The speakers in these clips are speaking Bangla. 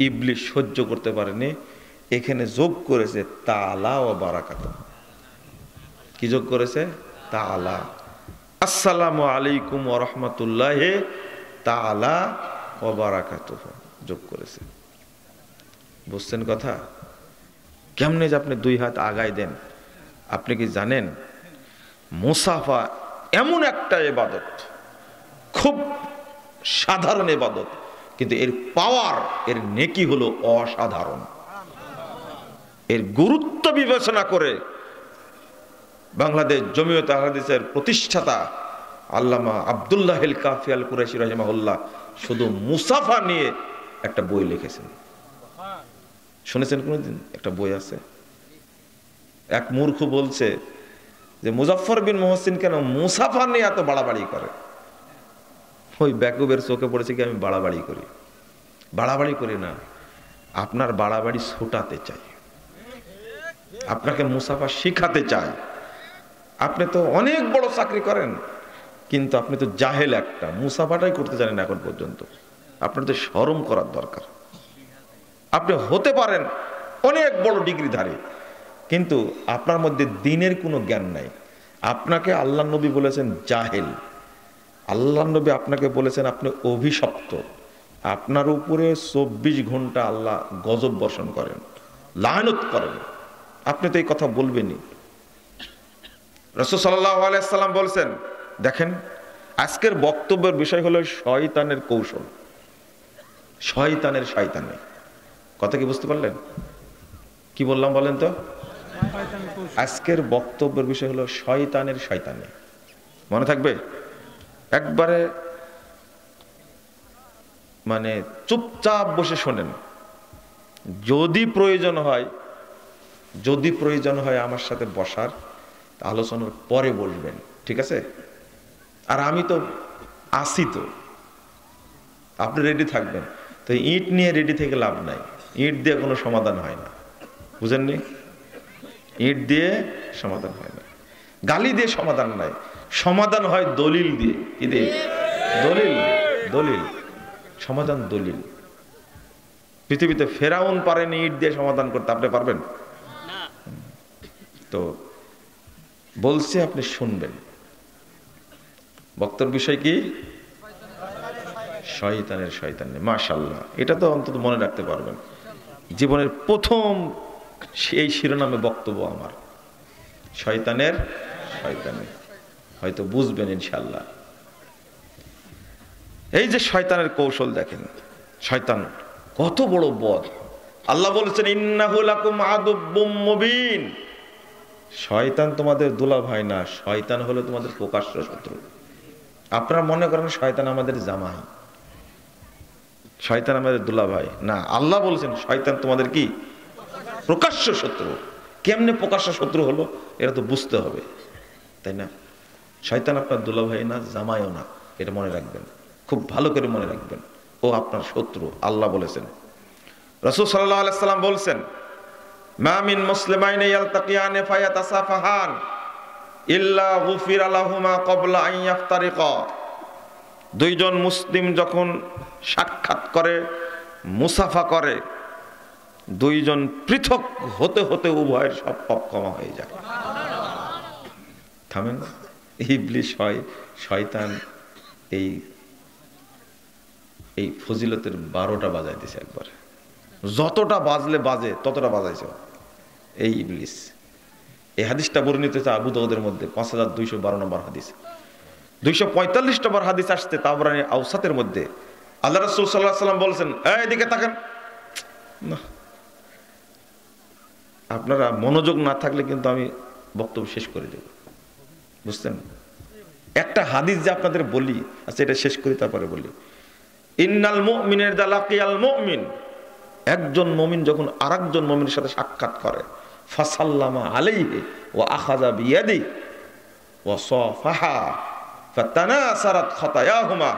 ইবলিস সহ্য করতে পারেনি, এখানে যোগ করেছে তাআলা ওয়া বারাকাতুহু। কি যোগ করেছে? তাআলা। আসসালামু আলাইকুম ওয়া রাহমাতুল্লাহি তাআলা ওয়া বারাকাতুহু যোগ করেছে। বুঝছেন কথা? কেমনে যে আপনি দুই হাত আগায় দেন। আপনি কি জানেন মুসাফা এমন একটা ইবাদত, খুব সাধারণ ইবাদত, কিন্তু এর পাওয়ার, এর নেকি হলো অসাধারণ। এর গুরুত্ব বিবেচনা করে বাংলাদেশ জমিয়তে আহলে হাদিসের প্রতিষ্ঠাতা আল্লামা আব্দুল্লাহ আল কাফি আল কুরাইশি রাহিমাহুল্লাহ শুধু মুসাফা নিয়ে একটা বই লিখেছেন। শুনেছেন কোনদিন? একটা বই আছে। এক মূর্খ বলছে যে মুজাফফর বিন মুহসিন কেন মুসাফা নিয়ে এত বাড়াবাড়ি করে। ওই বেকুবের চোখে পড়েছে কি আমি বাড়াবাড়ি করি? বাড়াবাড়ি করি না, আপনার বাড়াবাড়ি ছোটাতে চাই, আপনাকে মুসাফা শিখাতে চাই। আপনি তো অনেক বড় চাকরি করেন, কিন্তু আপনি তো জাহেল একটা, মুসাফাটাই করতে জানেন এখন পর্যন্ত। আপনার তো শরম করার দরকার। আপনি হতে পারেন অনেক বড় ডিগ্রিধারী, কিন্তু আপনার মধ্যে দিনের কোনো জ্ঞান নাই। আপনাকে আল্লাহ নবী বলেছেন জাহেল। আল্লাহ নবী আপনাকে বলেছেন আপনি অভিশপ্ত। আপনার উপরে 24 ঘন্টা আল্লাহ গজব বর্ষণ করেন, লানত করেন। আপনি তো এই কথা বলবেনই। রাসূল সাল্লাল্লাহু আলাইহি সাল্লাম বলছেন, দেখেন আজকের বক্তব্যের বিষয় হলো শয়তানের কৌশল। শয়তানের শয়তানে কথা কি বুঝতে পারলেন? কি বললাম বলেন তো? আজকের বক্তব্যের বিষয় হলো শয়তানের শয়তানে। মনে থাকবে? একবারে মানে চুপচাপ বসে শোনেন। যদি প্রয়োজন হয় আমার সাথে বসার, আলোচনার পরে বলবেন, ঠিক আছে? আর আমি তো আসি, তো আপনি রেডি থাকবেন। তো ইট নিয়ে রেডি থেকে লাভ নাই, ইট দিয়ে কোনো সমাধান হয় না, বুঝেননি? ইট দিয়ে সমাধান হয় না, গালি দিয়ে সমাধান নাই, সমাধান হয় দলিল দিয়ে। কি দিয়ে? দলিল সমাধান, দলিল। পৃথিবীতে ফেরাউন পারেনি ইট দিয়ে সমাধান করতে, আপনি পারবেন? তো বলছি, আপনি শুনবেন। বক্তব্য বিষয় কি? শয়তানের শয়তানে। মাশাআল্লাহ, এটা তো অন্তত মনে রাখতে পারবেন। জীবনের প্রথম এই শিরোনামে বক্তব্য আমার, শয়তানের শয়তানে। হয়তো বুঝবেন ইনশাআল্লাহ। এই যে শয়তানের কৌশল দেখেন, শয়তান কত বড় বদ। আল্লাহ বলেছেন ইন্নাহু লাকুম আদুব্বুম মুবিন। শয়তান তোমাদের দুলাভাই না, শয়তান হলো তোমাদের প্রকাশ্য শত্রু। আপনারা মনে করেন শয়তান আমাদের জামাই, শয়তান আমাদের দুলাভাই না। আল্লাহ বলেছেন শয়তান তোমাদের কি? প্রকাশ্য শত্রু। কেমনে প্রকাশ্য শত্রু হলো এটা তো বুঝতে হবে, তাই না? শয়তান আপনার দুলাভাই না, জামাইও না, এটা মনে রাখবেন, খুব ভালো করে মনে রাখবেন। ও আপনার শত্রু, আল্লাহ বলেছেন। রাসূল সাল্লাল্লাহু আলাইহি সাল্লাম বলেছেন মা মিন মুসলিমাইনি ইয়ালতাকিয়ানি ফায়াতাসাফাহান ইল্লা গুফিরা লাহুমা ক্বাবলা আন ইয়াফতারিকা। দুইজন মুসলিম যখন সাক্ষাৎ করে, মুসাফা করে, দুইজন পৃথক হতে হতে উভয়ের সব পাপ ক্ষমা হয়ে যায়। থামেন। ইবলিস শয়তান এই ফজিলতের 12টা বাজাই দিছে একবার। যতটা বাজলে বাজে ততটা বাজাইছে এই ইবলিস। এই হাদিসটা বর্ণিত হয়েছে আবু দাউদের মধ্যে 5212 নম্বর হাদিস। 245 নম্বর হাদিস আসছে তাবরানী আওসাতের মধ্যে। আল্লাহ রাসূল সাল্লাল্লাহু আলাইহি ওয়াসাল্লাম বলেছেন, এদিকে তাকান। না, আপনারা মনোযোগ না থাকলে কিন্তু আমি বক্তব্য শেষ করে দেব, বুঝছেন? একটা হাদিস যে আপনাদের বলি, আচ্ছা এটা শেষ করি তারপরে বলি। ইন্নাল মুমিনের যা লাকিয়াল মুমিন, একজন মুমিন যখন আরেকজন মুমিনের সাথে সাক্ষাৎ করে, ফাসাল্লামা আলাইহি ওয়া আখাযা বিয়াদি ওয়া সাফাহা ফাতানাসারাত খাতায়াহুমা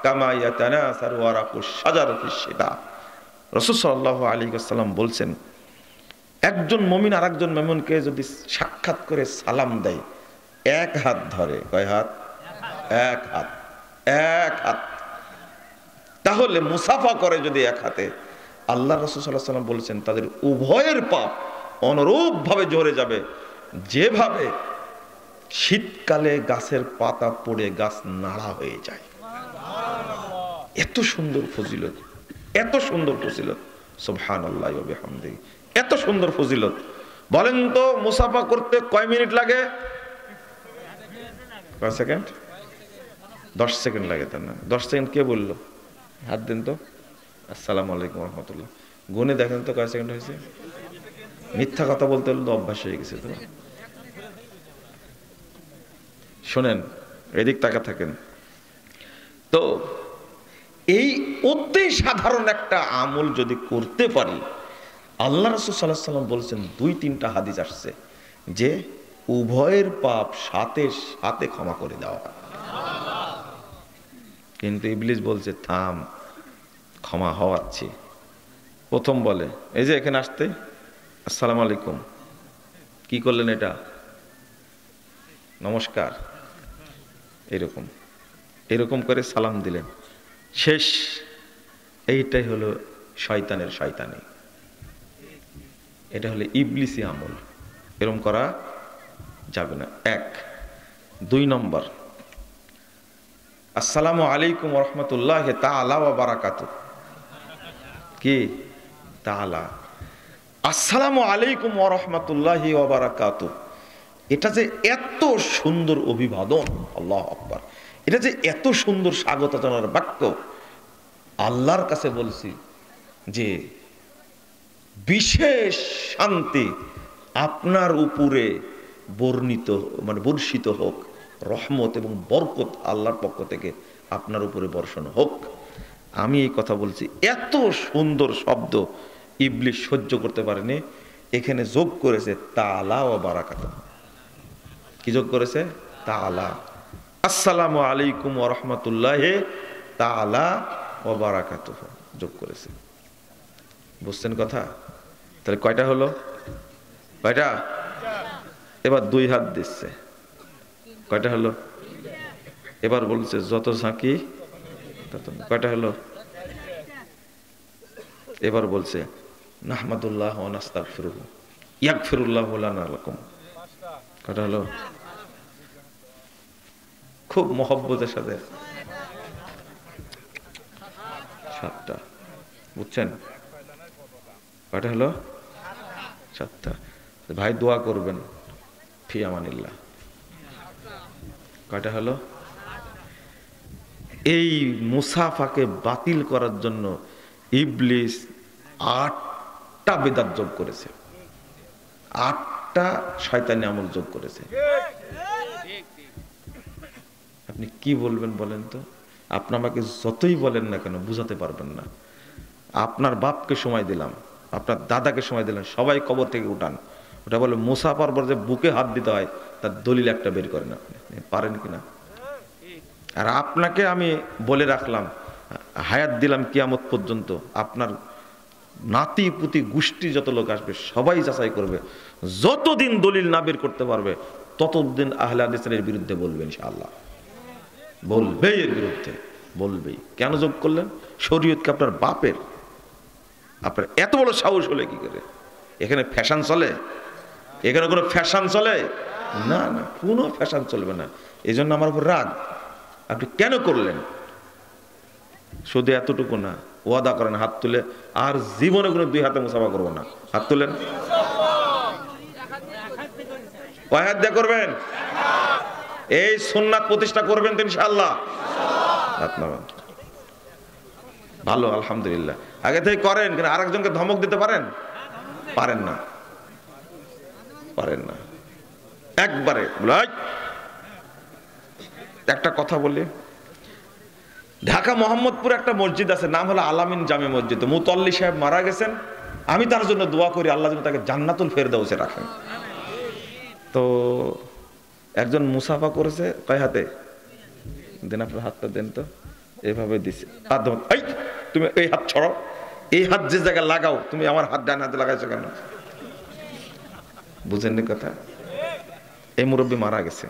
কামা ইয়াতানাসারু ওয়ারাকুশ শাজারাতিশ শিতা। রাসূল সাল্লাল্লাহু আলাইহি ওয়াসাল্লাম বলছেন, একজন মুমিন আরেকজন মুমিনকে যদি সাক্ষাৎ করে সালাম দেয়, এক হাত ধরে, কয় হাত? এক হাত, তাহলে মুসাফা করে যদি এক হাতে, আল্লাহ রাসূল সাল্লাল্লাহু আলাইহি ওয়াসাল্লাম বলেছেন তাদের উভয়ের পাপ অনুরূপভাবে ঝরে যাবে, যেভাবে শীতকালে গাছের পাতা পড়ে গাছ নাড়া হয়ে যায়। এত সুন্দর ফজিলত, এত সুন্দর ফজিলত, সুবহানাল্লাহি ওয়া বিহামদিহি, এত সুন্দর ফজিলত। বলেন তো মুসাফা করতে কয় মিনিট লাগে? কয় সেকেন্ড? 10 সেকেন্ড লাগে। তার না 10 সেকেন্ড কে বললো? হাত দেন তো। আসসালামু আলাইকুম রহমতুল্লাহ। গুনে দেখেন তো কয় সেকেন্ড হয়েছে। মিথ্যা কথা বলতে হলে তো অভ্যাস হয়ে গেছে। তো শোনেন, এদিক তাকা থাকেন। তো এই অতি সাধারণ একটা আমল যদি করতে পারি, আল্লাহ রাসূল সাল্লাল্লাহু আলাইহি ওয়াসাল্লাম বলেছেন, 2-3টা হাদিস আসছে যে উভয়ের পাপ সাথে সাথে ক্ষমা করে দেওয়া। কিন্তু ইবলিস বলছে থাম, ক্ষমা হওয়াচ্ছি। প্রথম বলে এই যে এখানে আসতে আসসালামু আলাইকুম, কি করলেন এটা? নমস্কার, এরকম এরকম করে সালাম দিলেন, শেষ। এইটাই হলো শয়তানের শয়তানি, এটা হলো ইবলিসি আমল। এরকম করা যাবে না। 1। 2 নম্বর, আসসালামু আলাইকুম ওয়া রাহমাতুল্লাহি তাআলা ওয়া বারাকাতুহু। কি তাআলা? আসসালামু আলাইকুম ওয়া রাহমাতুল্লাহি ওয়া বারাকাতুহু, এটা যে এত সুন্দর অভিবাদন, আল্লাহু আকবার, এটা যে এত সুন্দর স্বাগত জানার বাক্য। আল্লাহর কাছে বলছি যে বিশেষ শান্তি আপনার উপরে বর্ষিত হোক, রহমত এবং বরকত আল্লাহর পক্ষ থেকে আপনার উপরে বর্ষণ হোক। আমি এই কথা বলছি, এত সুন্দর শব্দ ইবলিস সহ্য করতে পারেনি। এখানে যোগ করেছে তাআলা ওয়া বারাকাতুহু। কি যোগ করেছে? তাআলা। আসসালামু আলাইকুম ওয়া রাহমাতুল্লাহি তাআলা ওয়া বারাকাতুহু যোগ করেছে। বুঝছেন কথা? তাহলে কয়টা হলো? কয়টা? এবার 2 হাত দিচ্ছে, কয়টা হলো? এবার বলছে যত ঝাঁকি তত। কয়টা হলো? এবার বলছে নাহমাদুল্লাহ ওয়া নাস্তাগফিরুহু ইয়াগফিরুল্লাহু লানা ওয়া লাকুম। কয়টা হলো? খুব মহব্বতের সাথে 7টা। বুঝছেন? কয়টা হলো? 7টা। ভাই দোয়া করবেন, ফি আমানিল্লাহ। কয়টা হলো? এই মুসাফাকে বাতিল করার জন্য ইবলিস 8টা বিদআত যোগ করেছে, 8টা শয়তানি আমল যোগ করেছে। আপনি কি বলবেন বলেন তো? আপনি আমাকে যতই বলেন না কেন বুঝাতে পারবেন না। আপনার বাপকে সময় দিলাম, আপনার দাদাকে সময় দিলেন, সবাই কবর থেকে উঠান। ওটা বলে মুসাফার পর যে বুকে হাত দিতে হয় তার দলিল একটা বের করেন। আপনি পারেন কিনা? আর আপনাকে আমি বলে রাখলাম, হায়াত দিলাম কিয়ামত পর্যন্ত, আপনার নাতি পুতি গোষ্ঠী যত লোক আসবে সবাই যাচাই করবে। যতদিন দলিল না বের করতে পারবে ততদিন আহলে হাদিসের বিরুদ্ধে বলবে, ইনশাআল্লাহ বলবেই, এর বিরুদ্ধে বলবেই। কেন যোগ করলেন? শরীয়ত কি আপনার বাপের? আপনার এত বড় সাহস হলে কি করে? এখানে ফ্যাশন চলে? এখানে কোনো ফ্যাশন চলে না? না, কোনো ফ্যাশন চলবে না। এই জন্য আমার উপর রাগ। আপনি কেন করলেন? শুধু এতটুকু না, ওয়াদা করেন হাত তুলে, আর জীবনে কোনো 2 হাতে মুসাফা করবো না। হাত তুলেন। কয় হাত দিয়ে করবেন? এই সুন্নাত প্রতিষ্ঠা করবেন তো ইনশাআল্লাহ? হাত নামান। ভালো, আলহামদুলিল্লাহ। আগে থেকে করেন, কিন্তু আরেকজনকে ধমক দিতে পারেন? পারেন না, পারেন না। একবারে একটা কথা বলি, ঢাকা মোহাম্মদপুর একটা মসজিদ আছে, নাম হলো আলামিন জামে মসজিদ। মুতল্লি সাহেব মারা গেছেন, আমি তার জন্য দোয়া করি আল্লাহ যেন তাকে জান্নাতুল ফেরদাউসে রাখেন। তো একজন মুসাফা করেছে, কয় হাতে দেন? আপনার হাতটা দেন তো। এভাবে দিছে, তুমি এই হাত ছড়াও, এই হাত যে জায়গায় লাগাও, তুমি আমার হাত ডান হাতে লাগাইছো কেন? বুঝেননি কথা? এই মুরব্বী মারা গেছে,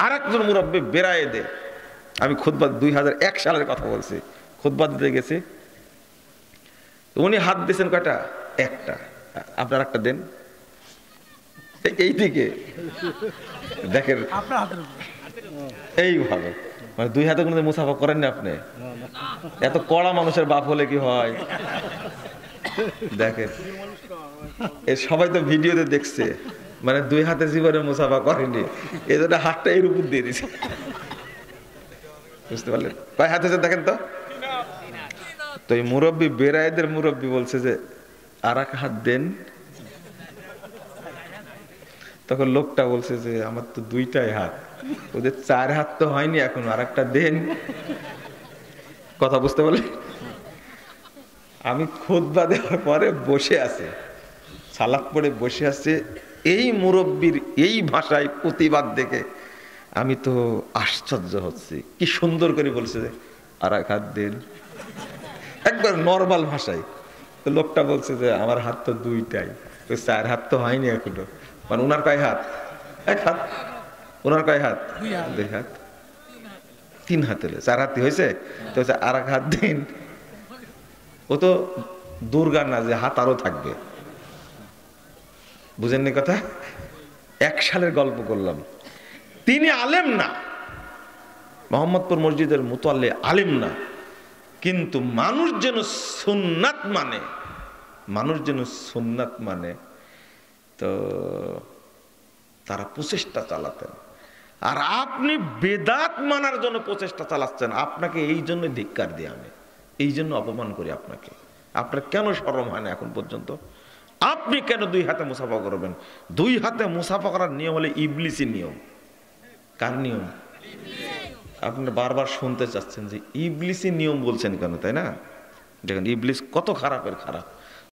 আর একজন মুরব্বী বেড়ায় দে। আমি খুতবা 2001 সালের কথা বলছি, খুতবা দিতে গেছি, উনি হাত দিয়েছেন কয়টা? একটা। আপনার একটা দেন এই দিকে দেখেন, এইভাবে মানে দুই হাতে কোনো মুসাফা করেন না আপনি? এত কড়া মানুষের বাপ হলে কি হয় দেখেন, এ সবাই তো ভিডিওতে দেখছে, মানে দুই হাতে জীবনে মুসাফা করেনি, এই জন্য হাতটা এর উপর দিয়ে দিছে। বুঝতে পারলেন? কয় হাত হয়েছে দেখেন তো। তো এই মুরব্বী, বেরাইদের মুরব্বী বলছে যে আর এক হাত দেন। তখন লোকটা বলছে যে আমার তো দুইটাই হাত, ওদের চার হাত তো হয়নি এখন, আর একটা দেন। কথা বুঝতে পারলেন? আমি খুতবা দেওয়ার পরে বসে আছে, সালাত পড়ে বসে আছে, এই মুরব্বীর এই ভাষায় প্রতিবাদ দেখে আমি তো আশ্চর্য হচ্ছি। কি সুন্দর করে বলছে যে আর এক হাত দেন, একবার নর্মাল ভাষায়। তো লোকটা বলছে যে আমার হাত তো দুইটাই, ওই চার হাত তো হয়নি এখনো। মানে ওনার কয় হাত? এক হাত। ওনার কয় হাত? দুই হাত। তিন হাত হলে চার হাতি হয়েছে। তো আর এক হাত দিন। ও তো দুর্গা না যে হাত আরো থাকবে। বুঝেননি কথা? 1 সালের গল্প করলাম। তিনি আলেম না, মোহাম্মদপুর মসজিদের মুতাল্লি আলেম না, কিন্তু মানুষ যেন সুন্নাত মানে, মানুষ যেন সুন্নাত মানে, তো তারা প্রচেষ্টা চালাতেন। আর আপনি বেদাত মানার জন্য প্রচেষ্টা চালাচ্ছেন। আপনাকে এই জন্য ধিক্কার দিই আমি, এই জন্য অপমান করি আপনাকে। আপনার কেন শরম হয় না এখন পর্যন্ত? আপনি কেন দুই হাতে মুসাফা করবেন? দুই হাতে মুসাফা করার নিয়ম হলে ইবলিসি নিয়ম। কার নিয়ম? আপনারা বারবার শুনতে চাচ্ছেন যে ইবলিসি নিয়ম বলছেন কেন, তাই না? দেখেন ইবলিস কত খারাপের খারাপ।